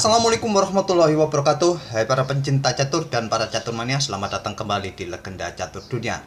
Assalamualaikum warahmatullahi wabarakatuh. Hai para pencinta catur dan para caturmania, selamat datang kembali di Legenda Catur Dunia.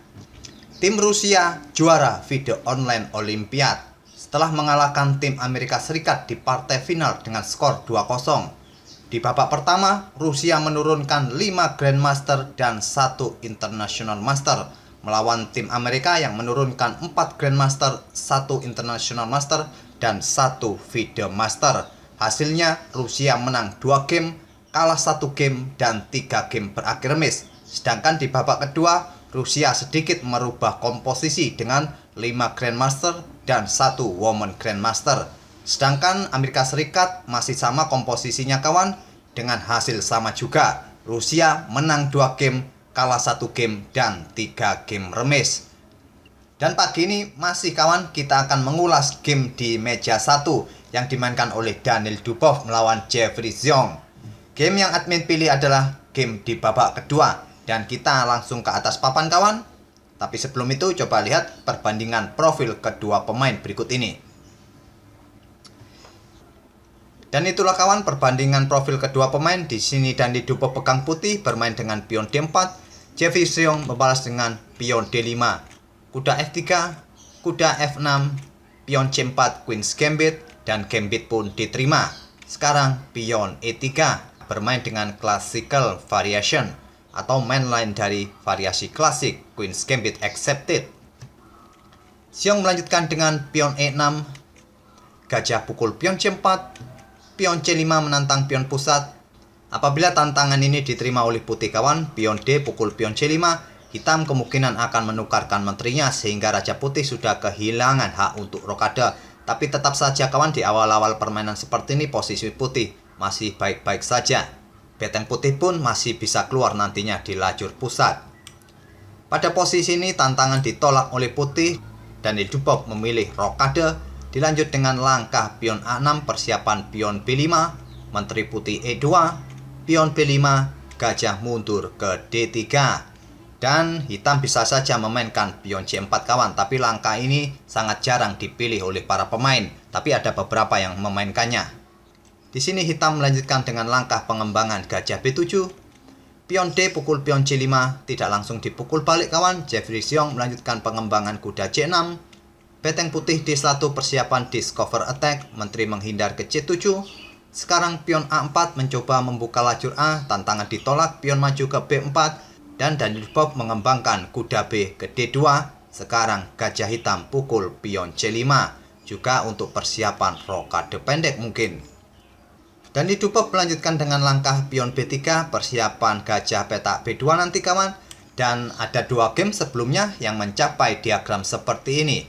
Tim Rusia juara video online Olimpiad setelah mengalahkan tim Amerika Serikat di partai final dengan skor 2-0. Di babak pertama, Rusia menurunkan 5 Grandmaster dan 1 International Master melawan tim Amerika yang menurunkan 4 Grandmaster, 1 International Master dan 1 Video Master. Hasilnya Rusia menang 2 game, kalah 1 game, dan 3 game berakhir remis. Sedangkan di babak kedua, Rusia sedikit merubah komposisi dengan 5 Grandmaster dan 1 Women Grandmaster. Sedangkan Amerika Serikat masih sama komposisinya kawan, dengan hasil sama juga. Rusia menang 2 game, kalah 1 game, dan 3 game remis. Dan pagi ini masih kawan, kita akan mengulas game di meja 1 yang dimainkan oleh Daniel Dubov melawan Jeffrey Xiong. Game yang admin pilih adalah game di babak kedua, dan kita langsung ke atas papan kawan. Tapi sebelum itu coba lihat perbandingan profil kedua pemain berikut ini. Dan itulah kawan perbandingan profil kedua pemain. Di sini Daniel Dubov pegang putih bermain dengan pion D4, Jeffrey Xiong membalas dengan pion D5, kuda F3, kuda F6, pion C4, Queen's Gambit, dan Gambit pun diterima. Sekarang pion E3 bermain dengan classical variation atau mainline dari variasi klasik, Queen's Gambit accepted. Xiong melanjutkan dengan pion E6, gajah pukul pion C4, pion C5 menantang pion pusat. Apabila tantangan ini diterima oleh putih kawan, pion D pukul pion C5, hitam kemungkinan akan menukarkan menterinya sehingga Raja Putih sudah kehilangan hak untuk rokade. Tapi tetap saja kawan, di awal-awal permainan seperti ini posisi putih masih baik-baik saja. Beteng putih pun masih bisa keluar nantinya di lajur pusat. Pada posisi ini tantangan ditolak oleh putih dan Dubov memilih rokade. Dilanjut dengan langkah pion A6, persiapan pion B5, menteri putih E2, pion B5, gajah mundur ke D3. Dan hitam bisa saja memainkan pion C4 kawan, tapi langkah ini sangat jarang dipilih oleh para pemain, tapi ada beberapa yang memainkannya. Di sini hitam melanjutkan dengan langkah pengembangan gajah B7, pion D pukul pion C5, tidak langsung dipukul balik kawan. Jeffrey Xiong melanjutkan pengembangan kuda C6, beteng putih D1 persiapan discover attack, menteri menghindar ke C7. Sekarang pion A4 mencoba membuka lajur A, tantangan ditolak, pion maju ke B4. Dan Daniel Dubov mengembangkan kuda B ke D2. Sekarang gajah hitam pukul pion C5, juga untuk persiapan rokade pendek mungkin. Daniel Dubov melanjutkan dengan langkah pion B3, persiapan gajah petak B2 nanti kawan. Dan ada 2 game sebelumnya yang mencapai diagram seperti ini.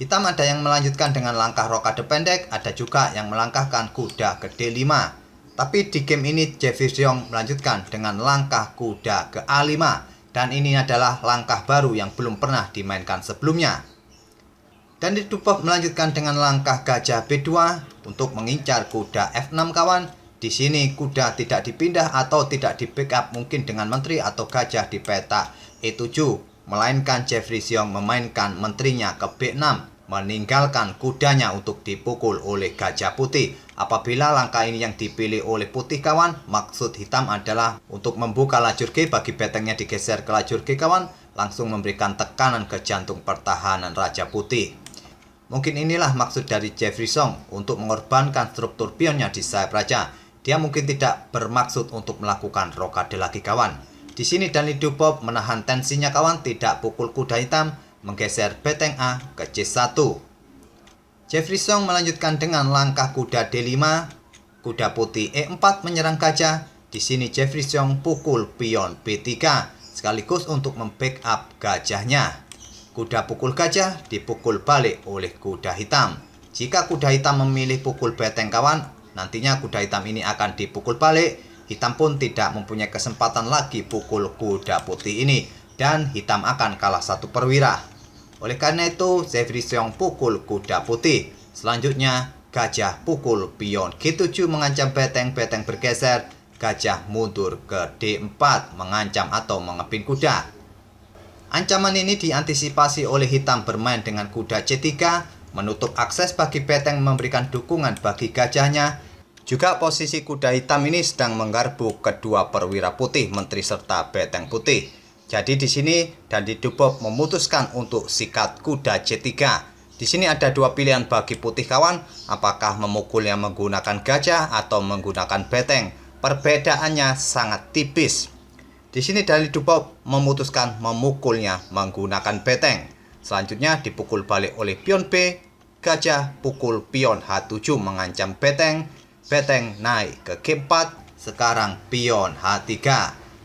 Hitam ada yang melanjutkan dengan langkah rokade pendek, ada juga yang melangkahkan kuda ke D5. Tapi di game ini Jeffrey Xiong melanjutkan dengan langkah kuda ke A5, dan ini adalah langkah baru yang belum pernah dimainkan sebelumnya. Dan Dubov melanjutkan dengan langkah gajah B2 untuk mengincar kuda F6 kawan. Di sini kuda tidak dipindah atau tidak di backup mungkin dengan menteri atau gajah di petak E7, melainkan Jeffrey Xiong memainkan menterinya ke B6, meninggalkan kudanya untuk dipukul oleh gajah putih. Apabila langkah ini yang dipilih oleh putih kawan, maksud hitam adalah untuk membuka lajur G bagi betengnya digeser ke lajur G kawan, langsung memberikan tekanan ke jantung pertahanan Raja Putih. Mungkin inilah maksud dari Jeffrey Xiong untuk mengorbankan struktur pionnya di sayap raja. Dia mungkin tidak bermaksud untuk melakukan rokade lagi kawan. Di sini Daniel Dubov menahan tensinya kawan, tidak pukul kuda hitam, menggeser beteng A ke C1. Jeffrey Xiong melanjutkan dengan langkah kuda D5, kuda putih E4 menyerang gajah. Di sini Jeffrey Xiong pukul pion B3 sekaligus untuk membackup gajahnya. Kuda pukul gajah dipukul balik oleh kuda hitam. Jika kuda hitam memilih pukul beteng kawan, nantinya kuda hitam ini akan dipukul balik. Hitam pun tidak mempunyai kesempatan lagi pukul kuda putih ini, dan hitam akan kalah 1 perwira. Oleh karena itu, Jeffrey Xiong pukul kuda putih. Selanjutnya, gajah pukul pion G7 mengancam beteng bergeser. Gajah mundur ke D4 mengancam atau mengepin kuda. Ancaman ini diantisipasi oleh hitam bermain dengan kuda C3, menutup akses bagi beteng memberikan dukungan bagi gajahnya. Juga posisi kuda hitam ini sedang menggarpu kedua perwira putih, menteri serta beteng putih. Jadi di sini Dani Dubov memutuskan untuk sikat kuda C3. Di sini ada dua pilihan bagi putih kawan, apakah memukulnya menggunakan gajah atau menggunakan beteng. Perbedaannya sangat tipis. Di sini Dani Dubov memutuskan memukulnya menggunakan beteng. Selanjutnya dipukul balik oleh pion B, gajah pukul pion H7 mengancam beteng. Beteng naik ke G4, sekarang pion H3.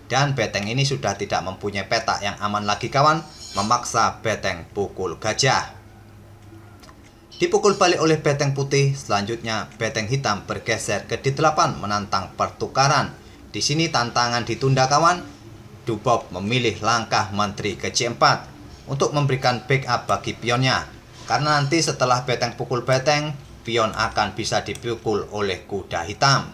Dan beteng ini sudah tidak mempunyai petak yang aman lagi kawan, memaksa beteng pukul gajah. Dipukul balik oleh beteng putih, selanjutnya beteng hitam bergeser ke D8 menantang pertukaran. Di sini tantangan ditunda kawan. Dubov memilih langkah menteri ke C4 untuk memberikan backup bagi pionnya. Karena nanti setelah beteng pukul beteng, pion akan bisa dipukul oleh kuda hitam.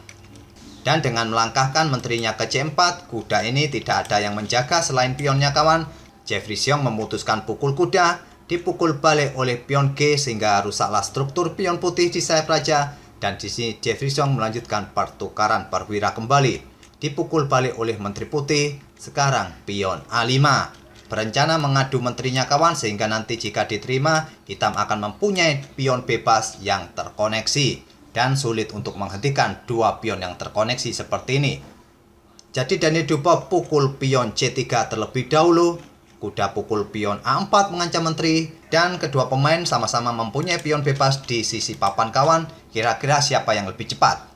Dan dengan melangkahkan menterinya ke C4, kuda ini tidak ada yang menjaga selain pionnya kawan. Jeffrey Seong memutuskan pukul kuda, dipukul balik oleh pion G sehingga rusaklah struktur pion putih di sayap raja. Dan di sini Jeffrey Seong melanjutkan pertukaran perwira kembali. Dipukul balik oleh menteri putih, sekarang pion A5. Berencana mengadu menterinya kawan sehingga nanti jika diterima, hitam akan mempunyai pion bebas yang terkoneksi dan sulit untuk menghentikan dua pion yang terkoneksi seperti ini. Jadi Dani Dubov pukul pion C3 terlebih dahulu, kuda pukul pion A4 mengancam menteri, dan kedua pemain sama-sama mempunyai pion bebas di sisi papan kawan. Kira-kira siapa yang lebih cepat?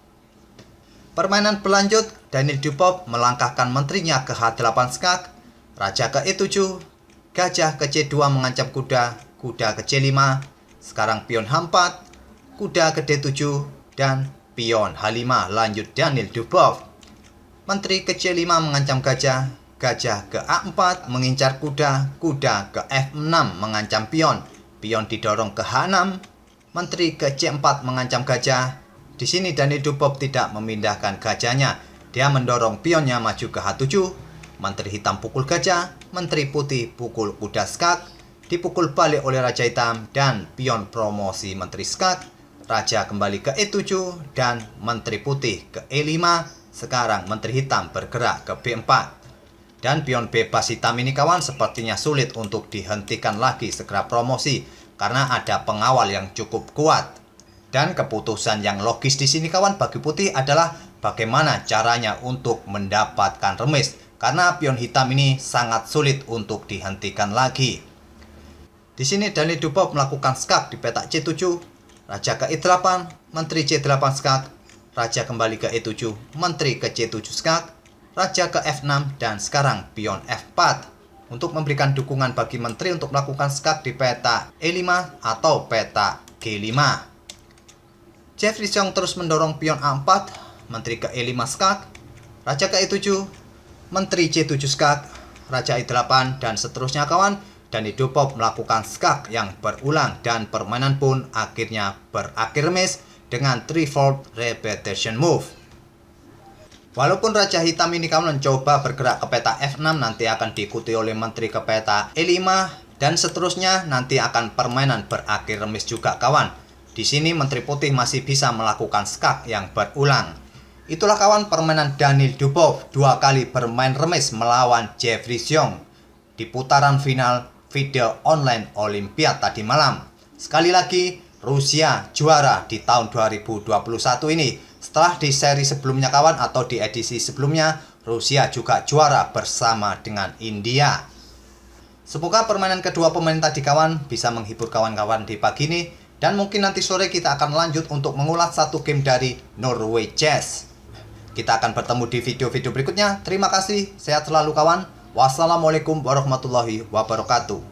Permainan berlanjut, Dani Dubov melangkahkan menterinya ke H8 skak, raja ke E7, gajah ke C2 mengancam kuda, kuda ke C5, sekarang pion H4, kuda ke D7, dan pion H5 lanjut Dani Dubov. Menteri ke C5 mengancam gajah, gajah ke A4 mengincar kuda, kuda ke F6 mengancam pion, pion didorong ke H6, menteri ke C4 mengancam gajah. Di sini Dani Dubov tidak memindahkan gajahnya, dia mendorong pionnya maju ke H7. Menteri hitam pukul gajah, menteri putih pukul kuda skak, dipukul balik oleh raja hitam dan pion promosi menteri skak, raja kembali ke E7 dan menteri putih ke E5, sekarang menteri hitam bergerak ke B4. Dan pion bebas hitam ini kawan sepertinya sulit untuk dihentikan lagi segera promosi karena ada pengawal yang cukup kuat. Dan keputusan yang logis di sini kawan bagi putih adalah bagaimana caranya untuk mendapatkan remis. Karena pion hitam ini sangat sulit untuk dihentikan lagi. Di sini Dani Dubov melakukan skak di petak C7, raja ke E8, menteri C8 skak, raja kembali ke E7, menteri ke C7 skak, raja ke F6, dan sekarang pion F4 untuk memberikan dukungan bagi menteri untuk melakukan skak di petak E5 atau petak G5. Jeffrey Seong terus mendorong pion A4, menteri ke E5 skak, raja ke E7, menteri C7 skak, raja E8, dan seterusnya kawan. Dani Dubov melakukan skak yang berulang dan permainan pun akhirnya berakhir remis dengan 3-fold repetition move. Walaupun raja hitam ini kawan mencoba bergerak ke peta F6, nanti akan diikuti oleh menteri ke peta E5 dan seterusnya, nanti akan permainan berakhir remis juga kawan. Di sini menteri putih masih bisa melakukan skak yang berulang. Itulah kawan permainan Dani Dubov dua kali bermain remis melawan Jeffrey Seong di putaran final video online Olimpiade tadi malam. Sekali lagi Rusia juara di tahun 2021 ini. Setelah di seri sebelumnya kawan atau di edisi sebelumnya, Rusia juga juara bersama dengan India. Semoga permainan kedua pemain tadi kawan bisa menghibur kawan-kawan di pagi ini. Dan mungkin nanti sore kita akan lanjut untuk mengulas satu game dari Norway Chess. Kita akan bertemu di video-video berikutnya. Terima kasih, sehat selalu kawan. Wassalamualaikum warahmatullahi wabarakatuh.